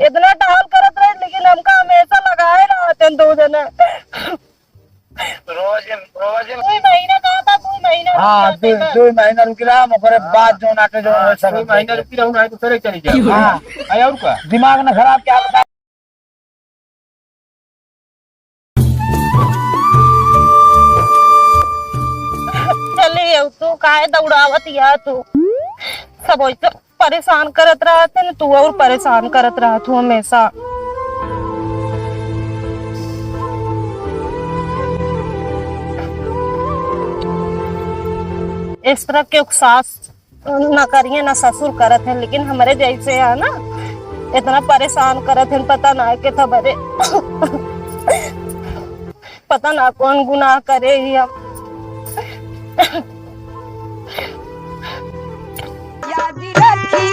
इतना टहल करत रहे लेकिन हमका हमेशा लगाए रहते हैं 2 जने। रोज रोज 2 महीना कहा था 2 महीना हाँ 2 महीना रुक रहा ओकरे बाद जो नाटे जो 2 महीना रुकी रहूं ना तो फिर चली जाओ। हाँ आया और का दिमाग न खराब क्या बता। चली तू काहे दौड़ावत या तू सब वैसे परेशान करत रहते न तू और परेशान करत रहा तू हमेशा। इस तरह के सास न करिए न ससुर करत है लेकिन हमारे जैसे है ना इतना परेशान करत है पता ना के था बरे पता ना कौन गुनाह करे ही हम। याद रखी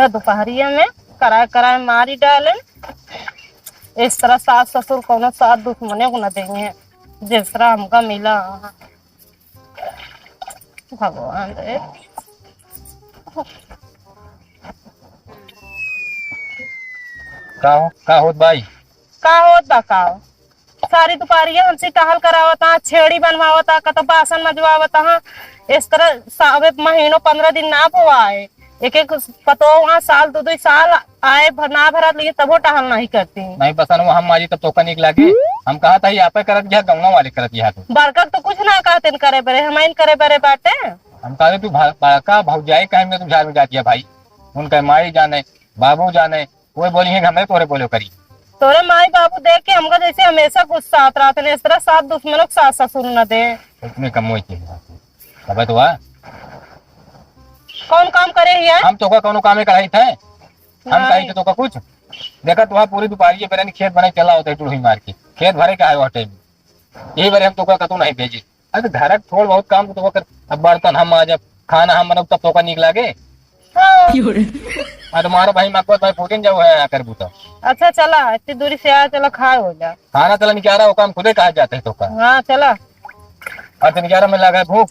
दोपहरिया में कराए कराए मारी डाले। इस तरह सास ससुर को साथ दुश्मने को न देंगे जिस तरह हमका मिला। भगवान रे का होत भाई का होत बा का सारी दोपहरिया हमसे टहल करावता छेड़ी बनवावता कतो बासन मजवावता। इस तरह सावे महीनों 15 दिन ना हुआ है एक पतो वहाँ साल 2 साल आए ना भरा लिए तबो टहल नहीं करती नहीं पसंद वो हम मारी तब तो निक लागे। हम कहा था यहाँ पे करत गया गंगा वाले करत गया तो बरकत तो कुछ ना कहते करे बरे हम करे बरे बाटे। हम कहा तू बड़का भौजाई कहे में तू झाड़ में जाती है भाई उनका माई जाने बाबू जाने वो बोली है हमें तोरे बोलो करी तोरे माई बाबू देख के हमका जैसे हमेशा गुस्सा आता रहते हैं। इस तरह साथ दुश्मनों को सास ससुर न दे उसमें कम हुई थी तब तो हुआ कौन काम करे ही है? हम तो का कोनो काम कराई थे हम कही थे तो का कुछ देखा तो पूरी दोपहरी बेरे खेत बनाई चला होता है टूही मार के खेत भरे का है टाइम यही बारे हम तो का कतू नहीं भेजी। अरे घर थोड़ा बहुत काम तो कर अब बर्तन हम आ जब खाना हम बनाओ तब तो का निक लागे। अरे तुम्हारा भाई मकबत भाई फोटन जाओ है आकर बूता। अच्छा चला इतनी दूरी से आया चला खाए हो जा खाना चला निकारा वो काम खुदे कहा जाते है तो का हाँ चला और निकारा में लगा भूख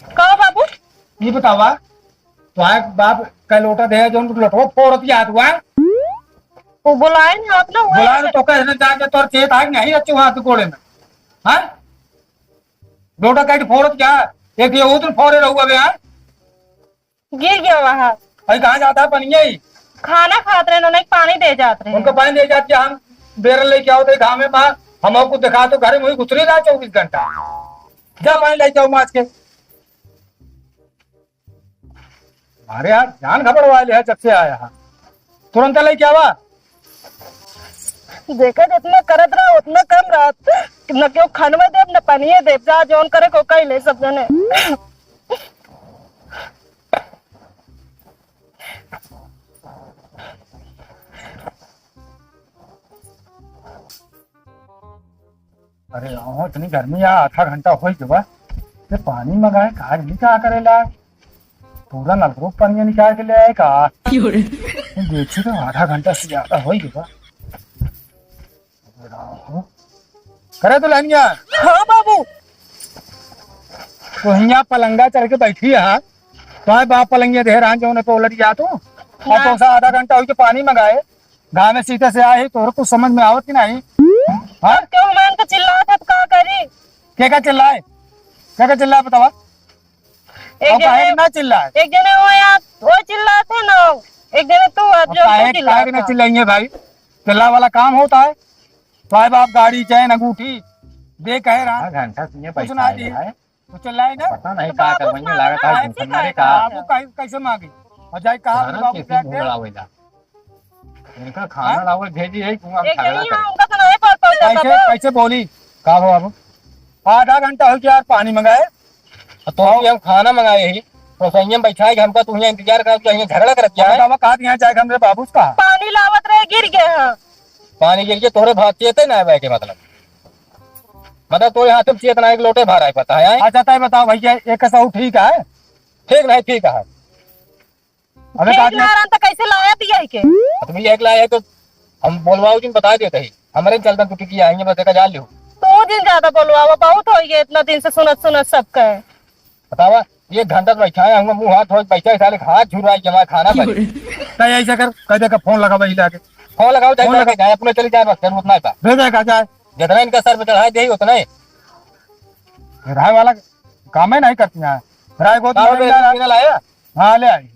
कहो बाबू ये बतावा तुम्हारे बाप का लोटा दे जो लोटो फोड़त याद हुआ वो बुलाए ना आप ना बोला तो कैसे जाके तोर खेत आग नहीं अच्छे वहां तो कोड़े में हाँ लोटा काट फोड़त क्या एक ये उधर फोड़े रहूगा बे हाँ गिर गया वहाँ अरे कहाँ जाता है पनिया ही खाना खाते रहे नहीं पानी दे जाते रहे उनको पानी दे जाती हम बेरल लेके आओ घाम में हम आपको दिखा तो घर में वही गुजरे रहा 24 घंटा जा पानी ले जाओ माच के। अरे यार जान खबर वाले है जब से आया है तुरंत लेके आवा देखा जितना करत रहा उतना कम रहा न क्यों खनवा देव न पनिए देव जा जोन करे को कई ले सब जने। अरे इतनी गर्मी आ आधा घंटा हो गया ये पानी मंगाए काज नहीं क्या करेला पूरा नलकूप पानी निकाल के ले आए का देखिए तो आधा घंटा से ज्यादा हो गया करे तो लहनिया। हाँ बाबू तो यहाँ पलंगा चढ़ के बैठी है तो बाप पलंगिया दे रहा जो तो उलट गया तो और तो आधा घंटा हो पानी मंगाए गाँव में सीधे से आए तो कुछ समझ में आवत की नहीं। हाँ क्यों मैं तो चिल्ला था का करी क्या चिल्लाए क्या चिल्लाए बतावा ना चिल्लाए एक जने वो यार वो चिल्लाते ना एक जने तू जो ना चिल्लाएंगे भाई चिल्ला वाला काम होता है तो बाप गाड़ी चैन अंगूठी दे कहे रहा घंटा कुछ ना दी तो चिल्लाए ना पता नहीं क्या करवाएंगे लागत है तुम्हारे का कैसे मांगे और जाए कहा इनका खाना लाओ भेजी है कैसे कैसे बोली कहा हो अब आधा घंटा हो गया यार पानी मंगाए तो भी हम खाना मंगाए ही तो सही में बैठा है कि हमका तू यहाँ इंतजार कर यहाँ झगड़ा करत क्या है? बतावा कहा यहाँ जाए हमरे बाबू का पानी लावत रहे गिर गए हैं। पानी गिर के तोरे भात चेते ना है के मतलब तोरे हाथ में चेतना एक लोटे भरा है पता है? अच्छा तय बताओ भैया एक सौ ठीक है ठीक नहीं ठीक है अबे ठीक काट ला रहा था कैसे लाया दिया है के? तो भैया एक लाया है तो हम बोलवाओ जी बता देते ही हमारे चलता तू टिकी आएंगे बस का जान लो तो दिन ज्यादा बोलवा बहुत हो गया इतना दिन से सुनत सुनत सबका है। बतावा एक घंटा बैठा है हम मुंह हाथ धो बैठा है साले हाथ झुरा जमा खाना बने तय ऐसा कर कह दे का फोन लगा वही लाके फोन लगाओ फोन लगा। जाए अपने चले जाए बस उतना था भेजा का जाए जितना इनका सर पे चढ़ाए दे उतना ही राय वाला काम ही नहीं करती है राय को लाया हाँ ले आई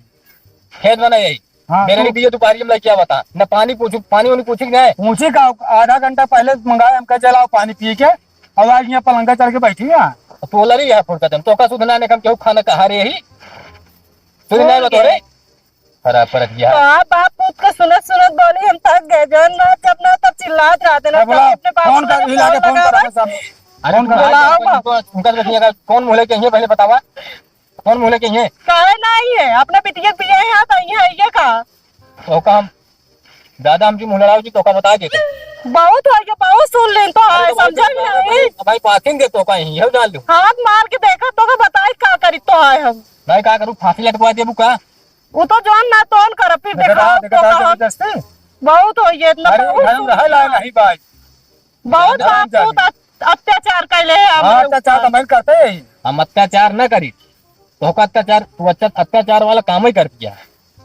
खेत बना यही हाँ मेरे लिए दिए दोपहर में क्या बता न पानी पूछू पानी वानी पूछी नहीं पूछी का आधा घंटा पहले मंगाए हम कह चलाओ पानी पी के अब आज यहाँ पलंगा चढ़ के बैठी है तोलर ही है फुड़का तुम तो का सुधना ने कम केहू खाना कहा रे ही सुधना बतो रे खराब परत गया बाप पूत का सुनत सुनत बोली हम थक गए जन ना जब ना तब चिल्लात रहते ना बोला अपने बाप फोन कर हिला के फोन करा सब अरे फोन कर उनका देखिएगा कौन मुहले के पहले बतावा कौन मुहले के हैं काहे नहीं है अपने बिटिया पिया है तो ये का तो का हम दादा हम जी मुहलड़ाओ जी तो का बता देते बहुत हो गया बहुत सुन लें तो आए समझा नहीं भाई पासिंग दे तो का ही है डाल दो हाथ मार के देखा तो का बताए का करी तो आए हम नहीं का करूं फांसी लटवा दे बुका वो तो जोन ना तोन कर फिर देखा देखा जबरदस्ती बहुत हो गया इतना अरे हम रह ला नहीं भाई बहुत बाप पूत अत्याचार कैले है हाँ अच्छा तो मैं करते ही हम अत्याचार न करी तो का अत्याचार तू अच्छा अत्याचार वाला काम ही कर दिया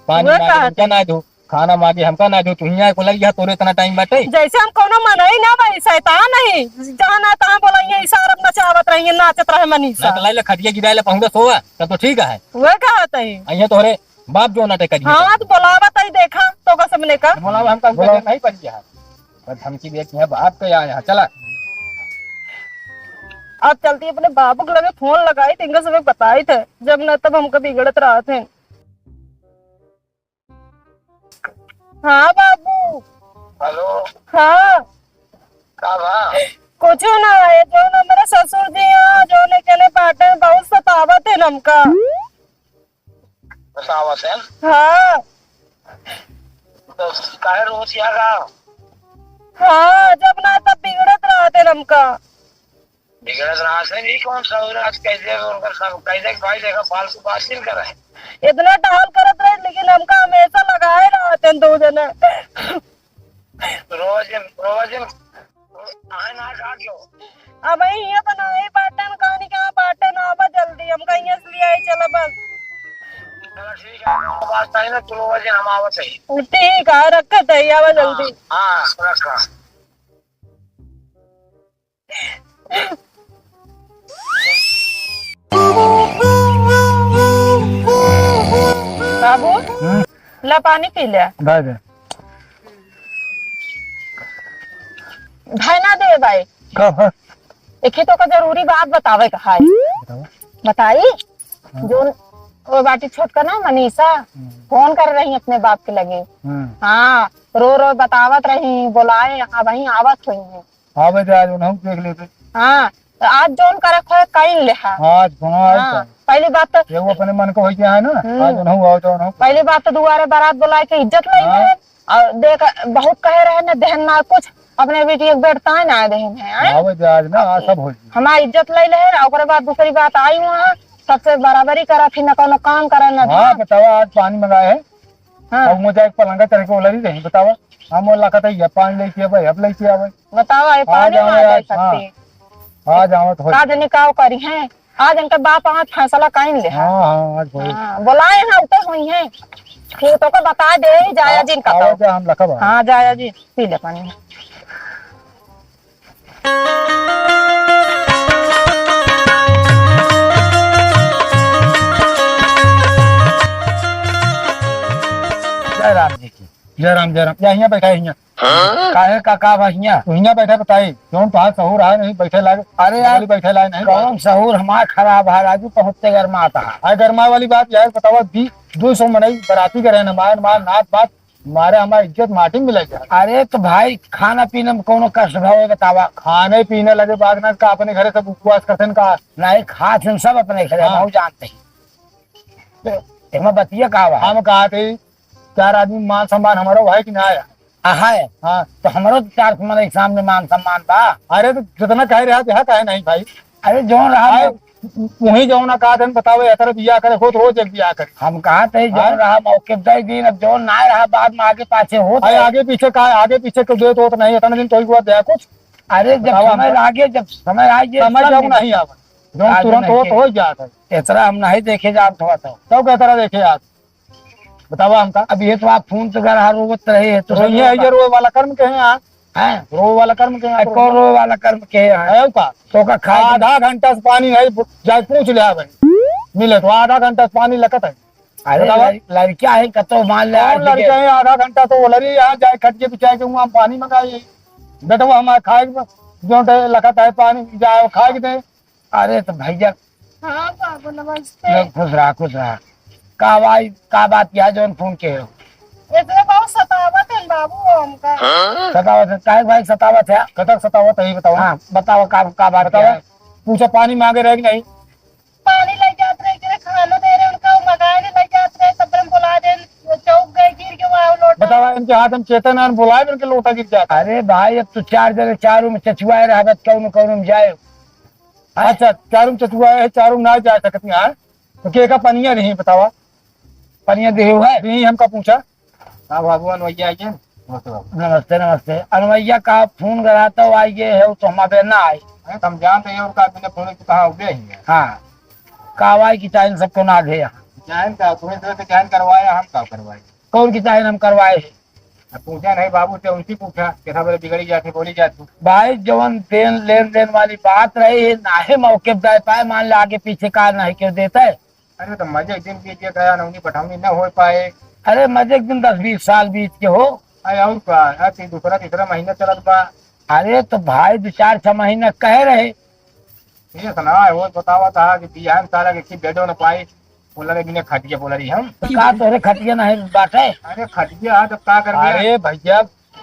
पानी वो मांगे हमका ना दो खाना मांगे हमका ना दो तू यहाँ को लग गया तोरे इतना टाइम बाटे जैसे हम कोनो मन ही ना भाई शैतान नहीं जहाँ ना तहाँ बोला ये इशारा नचावत रही नाचत रहे मनीषा ना लाई खटिया गिराए पहुंचा सोवा तब तो ठीक है वे कहते हैं अहिया तोरे बाप जो नाटे करिए हाँ तो बोलावत ही देखा तो का सबने का बोला हमका नहीं पड़ गया है पर धमकी देख यहाँ बाप के यहाँ चला अब चलती अपने बाबू के लगे फोन लगाई थे इनका सब बताए थे जब न तब हमको बिगड़त रहा थे। हाँ बाबू हेलो हाँ का बा कुछ ना है जो ना मेरे ससुर जी हैं जो ने कहने बाटे बहुत सतावत है नमका बसावत है हाँ तो काहे रोज आगा हाँ जब ना तब बिगड़त रहा थे नमका बिगड़त रहा से नहीं कौन सा आज कैसे उनका सब कैसे भाई देखा फालतू बात नहीं कर रहे इतना टाल करत रहे लेकिन हमका हमेशा लगाए रहते दो जने रोज रोज आए ना काट लो अब ये बनाई बाटन कहानी क्या बाटन आवा जल्दी हमका यहाँ इसलिए आई चला बस चलो ठीक है बात नहीं ना तुम रोज हम आवत है ठीक है रखत है आवा जल्दी हाँ रखा बाबू ला पानी पी ले दे दे भाई ना दे भाई कब एक ही तो का जरूरी बात बतावे का है बताओ बताई जो वो बाटी छोटका ना मनीषा फोन कर रही अपने बाप के लगे हाँ रो रो बतावत रही बुलाए यहाँ वही आवत हुई है आवे दे आज उन्होंने देख लेते हाँ तो आज जोन करे खोए कहीं लेहा आज फोन आया हाँ, पहली बात तो ये वो अपने मन को हो गया है ना आज उन्होंने आओ तो उन्होंने पहली बात तो दुआरे बारात बुलाए के इज्जत लाई है और देख बहुत कहे रहे ना दहन ना कुछ अपने बेटी एक बैठता है ना दहन है आवे दे आज ना आज सब हो गया हमारी इज्जत ले ले और बाद दूसरी बात आई वहाँ सबसे बराबरी करा फिर न कोनो काम करा न हाँ बतावा आज पानी मंगाए है हाँ अब मुझे एक पलंगा चढ़ के उलरी रही बतावा हम वो लखत है पानी लेके भाई अब लेके आवे बताओ ये पानी जाओ में आ आज, सकती आज आओ तो हो आज निकाह करी है आज इनका बाप आज फैसला कहीं ले हाँ हाँ आज हो हाँ बुलाए हैं उतर हुई है फिर तो को बता दे जाया जी इनका आवे तो दे हम लखब हाँ जाया जी पी ले पानी जय राम जी की जय राम या यहाँ बैठा है यहाँ काहे का बा यहाँ तू यहाँ बैठा बताई क्यों तो सहूर है नहीं बैठे लागे अरे यार बैठे लागे नहीं कौन सहूर हमारा खराब है राजू पहुँचते गर्मा आता है गर्मा वाली बात यार बतावा 200 मनई बराती करे न मार मार नाच बात मारे हमारी इज्जत माटी में लग जाए। अरे तो भाई खाना पीने में कोनो कष्ट भाव बतावा। खाने पीने लगे बागनाथ का अपने घरे सब उपवास करते हैं का। नहीं खास हम सब अपने घर हाँ। हम जानते हैं। एमा बतिया का हुआ हम कहा थे 4 आदमी मान सम्मान हमारा है कि ना आया। है हाँ तो हमारो तो 4 तुम्हारे सामने मान सम्मान बा। अरे तो जितना कह रहा था कहे नहीं भाई। अरे जो रहा आए, वही जो ना कहा था बताओ ऐसा बिया करे हो तो रोज एक बिया करे। हम कहा थे जो हाँ। रहा मौके 10 दिन, अब जो ना रहा बाद में आगे पाछे हो। अरे आगे पीछे का आगे पीछे को दे तो नहीं इतना दिन तो ही हुआ दे कुछ। अरे जब बतावा समय हमको। आगे जब समय आगे समझ जाओ नहीं आवा जो आज तुरंत हो नहीं तो हो जाता है। इतना हम नहीं देखे जात हुआ तो। तब क्या तरह देखे आप बताओ हमका। अब ये तो आप फोन तो कर रोवत रहे है तो तो ये रो वाला कर्म के हैं आप हैं रो वाला कर्म के हैं कौन रो वाला कर्म के है है का। तो का खा आधा घंटा से पानी है जाए पूछ लिया भाई मिले तो आधा घंटा से पानी लगत है। अरे बतावा। लड़किया है कतो मान ले कौन लड़के हैं आधा घंटा तो वो लड़ी यहाँ जाए खटिए बिछाए के वहाँ पानी मंगाइए बेटा हमारे खाए जो लगत है पानी जाए खाए के दे। अरे तो भैया हाँ बाबू नमस्ते। खुश रहा का बात किया जो फोन के हो इतने बहुत सतावत है बाबू हमका। सतावत काहे भाई सतावत है। कतर सतावत है बताओ। हाँ बताओ का बात बताओ क्या है? पूछो पानी मांगे रहे कि नहीं। पानी ले जाते रहे कि खाना दे रहे उनका मकान ले जाते रहे तब हम बुला दे चौक गए गिर के वहाँ लोटा। बताओ इनके हाथ हम चेतन है बुलाए इनके लोटा गिर जाता। अरे भाई अब तो 4 जगह चारों में चचुआए रहा कौन में जाए। अच्छा चारों चचुआ है चारों ना जा सकती है तो के का पनिया नहीं बतावा। पनिया देहु है। नहीं हमका पूछा हाँ भगवान भैया आइए नमस्ते नमस्ते अनुमैया का फोन कराता हो आइए है तो हमारे ना आए। हम जानते हैं उनका बिना फोन के कहा उगे ही है। हाँ कावाई की टाइम सबको ना गए जान का तुम्हें से जान करवाया हम का करवाए। कौन की टाइम हम करवाए है। अब पूछा नहीं बाबू से उनसे पूछा कैसा बोले बिगड़ी जाती बोली जाती। भाई जवन लेन देन वाली बात रही है ना है मौके पे दे पाए मान ले आगे पीछे का नहीं क्यों देता है। अरे तो मजे एक दिन कीजिए गया नौनी पठावनी न हो पाए। अरे मजे एक दिन 10-20 साल बीत के हो। अरे और का दूसरा तीसरा महीना चलत बा। अरे तो भाई 2-4-6 महीना कह रहे ये सुना वो बतावा था कि बिहान सारा के बेडो न पाए बोला रे बिना खटिया बोला रही हम। का तोरे खटिया नहीं बाटे। अरे खटिया तब का कर गया। अरे भैया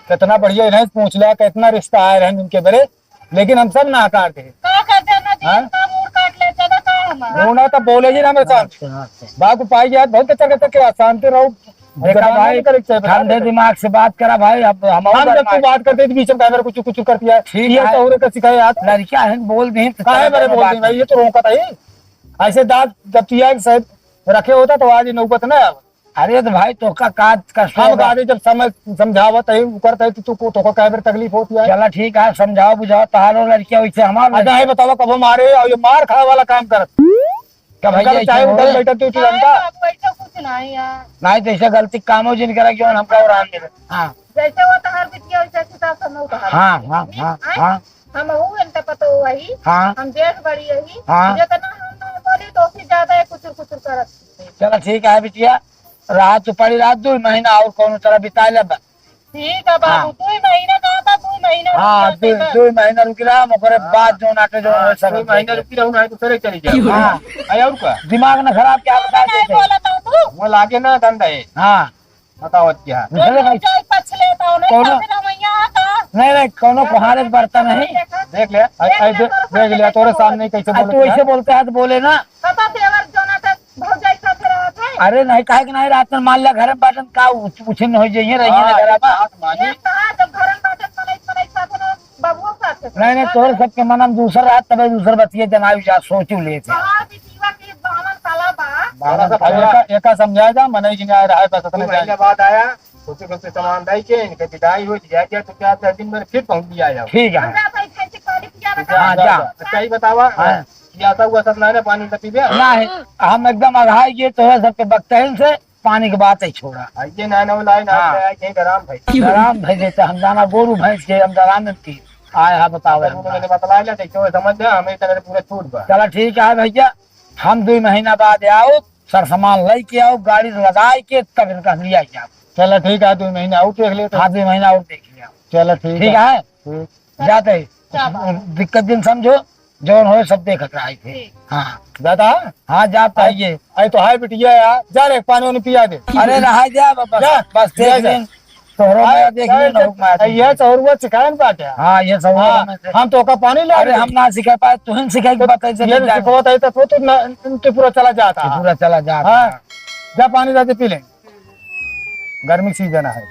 कितना बढ़िया इन्हें पूछ लिया कितना रिश्ता आए रहे इनके बड़े लेकिन हम सब नाकार थे। का करते ना हाँ? दिन का मुंह काट लेते ना का हमारा। रोना तो बोले जी ना मेरे साथ बात पाई जाए बहुत अच्छा कहते क्या शांति रहो। देखा भाई ठंडे दिमाग से बात करा भाई। अब हम हम जब तू बात करते थे बीच में कैमरा कुछ कुछ कर दिया ठीक ये है। तो और का सिखाया यार लड़कियां हैं बोल दी काहे मेरे बोल दी भाई ये तो रोका था ये ऐसे दांत जब किया शायद रखे होता तो आज ये नौबत ना अब। अरे तो भाई तो का काज कष्ट हम होगा। गाड़ी जब समझ समझावत है करता है तो को कैमरे तकलीफ होती है। चला ठीक है समझाओ बुझाओ तहारो लड़कियां वैसे हमारा अच्छा है बताओ कब मारे और ये मार खाए वाला काम करत क्या भैया अगर चाहे उधर बैठा तो नहीं चिरंता बाबू ऐसा कुछ नहीं यार। नहीं तो ऐसा गलती काम हो जिन करा क्यों हमका और आने दे। हाँ जैसे वो तहार बिटिया वैसे सीता समझ तहार। हाँ हाँ हाँ हाँ हम हूँ इनका पता हुआ ही हाँ हम जेठ बड़ी यही हाँ। जितना हम नहीं बोली तो उससे ज्यादा है कुछ करत। चला ठीक है बिटिया रात तो पड़ी रात 2 महीना और कौन तरह बिता ले। ठीक है बाबू 2 महीना कहा था 2 महीना हाँ 2 महीना रुक रहा ओकरे बाद जो नाटे जो है सब महीने रुकी रहूं ना तो सरे चली जाए। हाँ आया और का दिमाग न खराब क्या बता नहीं देते। बोला था तू वो लागे ना धंधा है हाँ बताओ क्या। दूसरे का चाय पछ लेता हूँ नहीं कौन? तो फिर हम यहाँ आता। नहीं कोनो कुहारे बरता नहीं। देख ले देख लिया तोरे सामने कैसे तू बोलते ऐसे बोलते है तो बोले ना। पता देवर जोना तक भौजाई साथे रहत है। अरे नहीं काहे कि नहीं रात में मान लिया घर में बाटन का उछिन हो जाइए रहिए ना घर में। ये कहा जब घरन बाटन मलाई साथे रहो बबुओ साथे। नहीं तोरे सबके मन में दूसरा रात तब दूसरा बतिये जनाई जा सोचू ले थे। कहा बिटिया के बामन साला बा। एका समझाया जा मन ही नहीं रहा है बस इतने महीने बाद आया कुछ सामान दाई के इनके विदाई हो जाए तो क्या 3 दिन में फिर पहुंच दिया जाओ। ठीक है हमरा तो इथे से कॉलेज किया हाँ, बता। जा। अच्छा ही बतावा हाँ। या सब हुआ सब ना पानी तपी दे नहीं हम एकदम अघाई गए तो सबके बक्तहन से पानी की बात ही छोड़ा। आइए ना ना लाई ना हाँ। आए कहीं गरम भाई आराम भैंस देते हम जाना गोरू भैंस के हम आराम की आए हाँ बताओ। मैंने बतला लिया तो समझ जा हमें तरह पूरा छूट बा। चला ठीक है भैया हम 2 महीना बाद आओ सर सामान लै के आओ गाड़ी लगाए के तब इनका लिया जाओ। चलो ठीक है 2 महीने और देख ले हाँ 2 महीना और देख लिया। चलो ठीक ठीक है जाते दिक्कत दिन समझो जौन हो सब देखत रहे थे। ठीक। हाँ जाता हाँ जाता है ये। आई तो हाय बिटिया यार, जा रे पानी वानी पिया दे। अरे नहाई जा बस जा, बस जा, देख जा। लें तोहरो मैं देख लें ना हुक्म आया ये चौरुआ सिखाए ना बाटे। हाँ ये सब हाँ, हम तो का पानी ला अरे हम ना सिखा पाए तुहन सिखाई के बता ये सिखवत है तो तो पूरा चला जाता। पूरा चला जा। हाँ जा पानी जाते पी लें, गर्मी सीजन है।